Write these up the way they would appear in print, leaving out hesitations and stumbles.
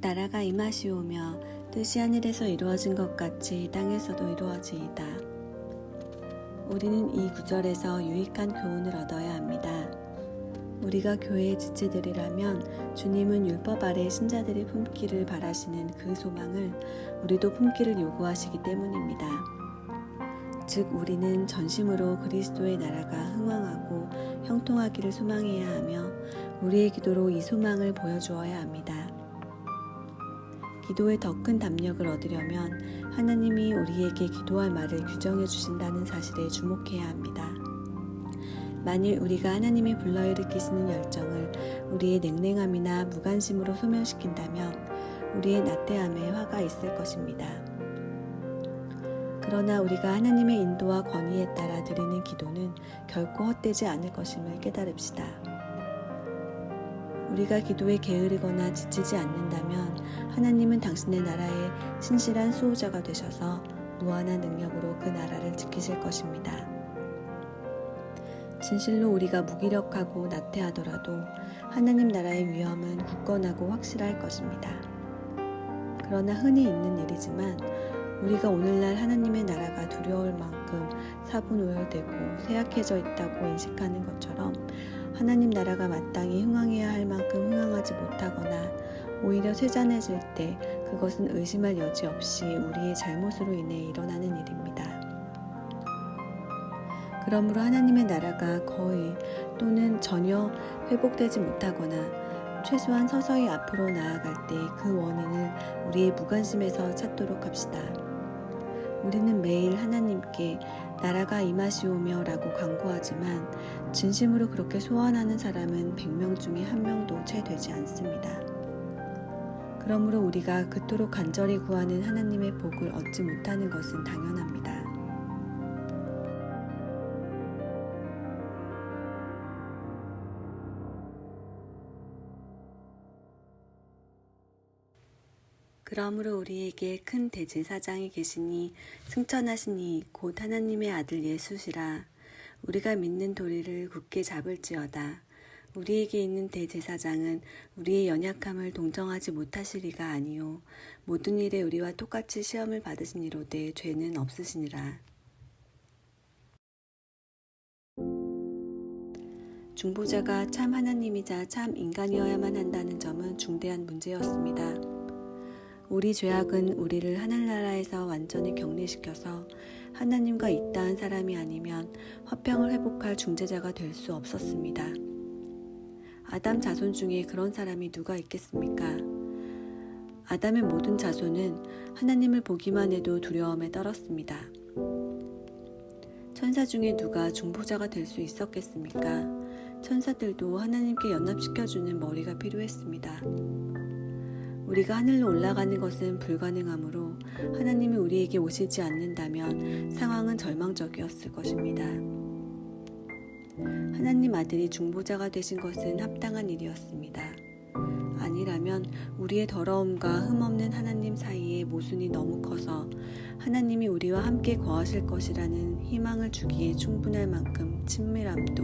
나라가 임하시오며 뜻이 하늘에서 이루어진 것 같이 땅에서도 이루어지이다. 우리는 이 구절에서 유익한 교훈을 얻어야 합니다. 우리가 교회의 지체들이라면 주님은 율법 아래 신자들이 품기를 바라시는 그 소망을 우리도 품기를 요구하시기 때문입니다. 즉 우리는 전심으로 그리스도의 나라가 흥왕하고 형통하기를 소망해야 하며 우리의 기도로 이 소망을 보여주어야 합니다. 기도에 더 큰 담력을 얻으려면 하나님이 우리에게 기도할 말을 규정해 주신다는 사실에 주목해야 합니다. 만일 우리가 하나님이 불러일으키시는 열정을 우리의 냉랭함이나 무관심으로 소멸시킨다면 우리의 나태함에 화가 있을 것입니다. 그러나 우리가 하나님의 인도와 권위에 따라 드리는 기도는 결코 헛되지 않을 것임을 깨달읍시다. 우리가 기도에 게으르거나 지치지 않는다면 하나님은 당신의 나라의 신실한 수호자가 되셔서 무한한 능력으로 그 나라를 지키실 것입니다. 진실로 우리가 무기력하고 나태하더라도 하나님 나라의 위엄은 굳건하고 확실할 것입니다. 그러나 흔히 있는 일이지만 우리가 오늘날 하나님의 나라가 두려울 만큼 사분오열되고 쇠약해져 있다고 인식하는 것처럼 하나님 나라가 마땅히 흥왕해야 할 만큼 흥왕하지 못하거나 오히려 쇠잔해질 때 그것은 의심할 여지 없이 우리의 잘못으로 인해 일어나는 일입니다. 그러므로 하나님의 나라가 거의 또는 전혀 회복되지 못하거나 최소한 서서히 앞으로 나아갈 때 그 원인을 우리의 무관심에서 찾도록 합시다. 우리는 매일 하나님께 나라가 임하시오며 라고 간구하지만 진심으로 그렇게 소원하는 사람은 100명 중에 1명도 채 되지 않습니다. 그러므로 우리가 그토록 간절히 구하는 하나님의 복을 얻지 못하는 것은 당연합니다. 그러므로 우리에게 큰 대제사장이 계시니 승천하신 이 곧 하나님의 아들 예수시라. 우리가 믿는 도리를 굳게 잡을지어다. 우리에게 있는 대제사장은 우리의 연약함을 동정하지 못하실 리가 아니요 모든 일에 우리와 똑같이 시험을 받으시니로되 죄는 없으시니라. 중보자가 참 하나님이자 참 인간이어야만 한다는 점은 중대한 문제였습니다. 우리 죄악은 우리를 하늘나라에서 완전히 격리시켜서 하나님과 이따한 사람이 아니면 화평을 회복할 중재자가 될 수 없었습니다. 아담 자손 중에 그런 사람이 누가 있겠습니까? 아담의 모든 자손은 하나님을 보기만 해도 두려움에 떨었습니다. 천사 중에 누가 중보자가 될 수 있었겠습니까? 천사들도 하나님께 연합시켜주는 머리가 필요했습니다. 우리가 하늘로 올라가는 것은 불가능하므로 하나님이 우리에게 오시지 않는다면 상황은 절망적이었을 것입니다. 하나님 아들이 중보자가 되신 것은 합당한 일이었습니다. 아니라면 우리의 더러움과 흠없는 하나님 사이의 모순이 너무 커서 하나님이 우리와 함께 거하실 것이라는 희망을 주기에 충분할 만큼 친밀함도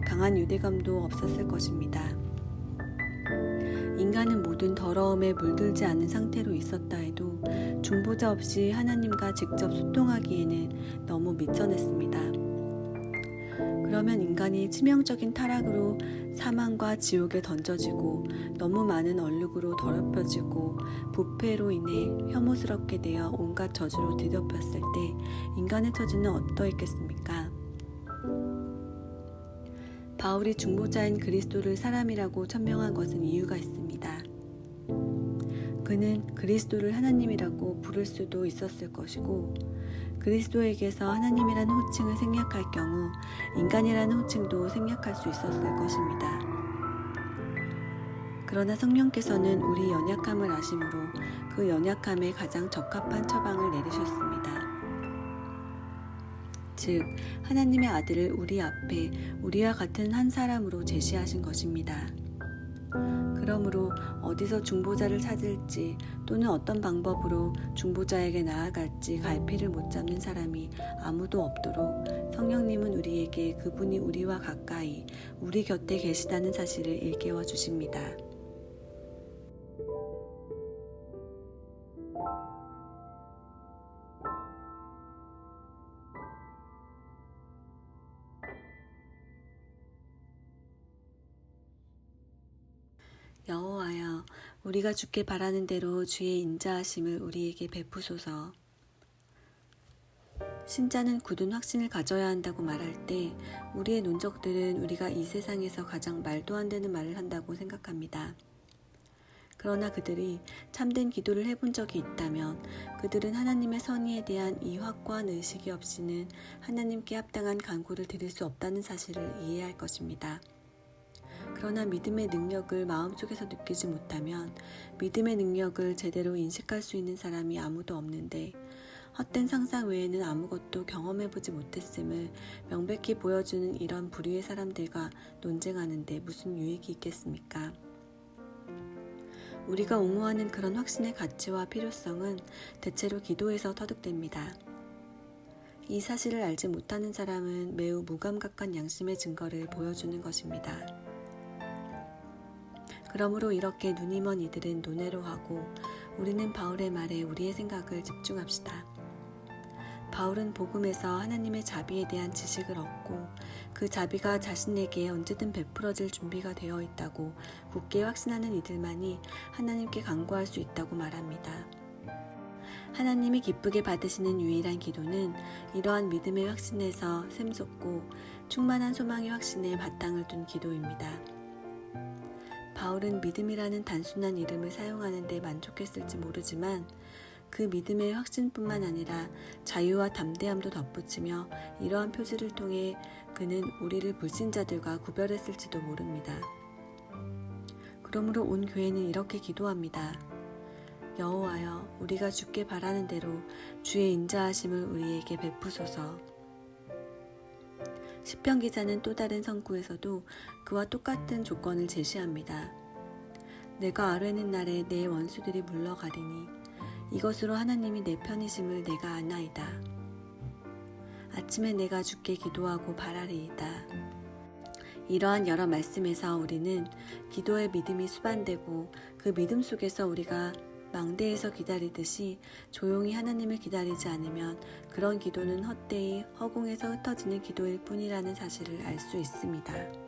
강한 유대감도 없었을 것입니다. 인간은 모든 더러움에 물들지 않은 상태로 있었다 해도 중보자 없이 하나님과 직접 소통하기에는 너무 미천했습니다. 그러면 인간이 치명적인 타락으로 사망과 지옥에 던져지고 너무 많은 얼룩으로 더럽혀지고 부패로 인해 혐오스럽게 되어 온갖 저주로 뒤덮였을 때 인간의 처지는 어떠했겠습니까? 바울이 중보자인 그리스도를 사람이라고 천명한 것은 이유가 있습니다. 그는 그리스도를 하나님이라고 부를 수도 있었을 것이고 그리스도에게서 하나님이라는 호칭을 생략할 경우 인간이라는 호칭도 생략할 수 있었을 것입니다. 그러나 성령께서는 우리 연약함을 아심으로 그 연약함에 가장 적합한 처방을 내리셨습니다. 즉 하나님의 아들을 우리 앞에 우리와 같은 한 사람으로 제시하신 것입니다. 그러므로 어디서 중보자를 찾을지 또는 어떤 방법으로 중보자에게 나아갈지 갈피를 못 잡는 사람이 아무도 없도록 성령님은 우리에게 그분이 우리와 가까이 우리 곁에 계시다는 사실을 일깨워 주십니다. 여호와여, 우리가 주께 바라는 대로 주의 인자하심을 우리에게 베푸소서. 신자는 굳은 확신을 가져야 한다고 말할 때 우리의 논적들은 우리가 이 세상에서 가장 말도 안 되는 말을 한다고 생각합니다. 그러나 그들이 참된 기도를 해본 적이 있다면 그들은 하나님의 선의에 대한 이 확고한 의식이 없이는 하나님께 합당한 간구를 드릴 수 없다는 사실을 이해할 것입니다. 그러나 믿음의 능력을 마음속에서 느끼지 못하면 믿음의 능력을 제대로 인식할 수 있는 사람이 아무도 없는데 헛된 상상 외에는 아무것도 경험해보지 못했음을 명백히 보여주는 이런 부류의 사람들과 논쟁하는데 무슨 유익이 있겠습니까? 우리가 옹호하는 그런 확신의 가치와 필요성은 대체로 기도에서 터득됩니다. 이 사실을 알지 못하는 사람은 매우 무감각한 양심의 증거를 보여주는 것입니다. 그러므로 이렇게 눈이 먼 이들은 논외로 하고 우리는 바울의 말에 우리의 생각을 집중합시다. 바울은 복음에서 하나님의 자비에 대한 지식을 얻고 그 자비가 자신에게 언제든 베풀어질 준비가 되어 있다고 굳게 확신하는 이들만이 하나님께 간구할 수 있다고 말합니다. 하나님이 기쁘게 받으시는 유일한 기도는 이러한 믿음의 확신에서 샘솟고 충만한 소망의 확신에 바탕을 둔 기도입니다. 바울은 믿음이라는 단순한 이름을 사용하는 데 만족했을지 모르지만 그 믿음의 확신뿐만 아니라 자유와 담대함도 덧붙이며 이러한 표지를 통해 그는 우리를 불신자들과 구별했을지도 모릅니다. 그러므로 온 교회는 이렇게 기도합니다. 여호와여, 우리가 주께 바라는 대로 주의 인자하심을 우리에게 베푸소서. 시편 기자는 또 다른 성구에서도 그와 똑같은 조건을 제시합니다. 내가 아뢰는 날에 내 원수들이 물러가리니 이것으로 하나님이 내 편이심을 내가 아나이다. 아침에 내가 주께 기도하고 바라리이다. 이러한 여러 말씀에서 우리는 기도의 믿음이 수반되고 그 믿음 속에서 우리가 망대에서 기다리듯이 조용히 하나님을 기다리지 않으면 그런 기도는 헛되이 허공에서 흩어지는 기도일 뿐이라는 사실을 알 수 있습니다.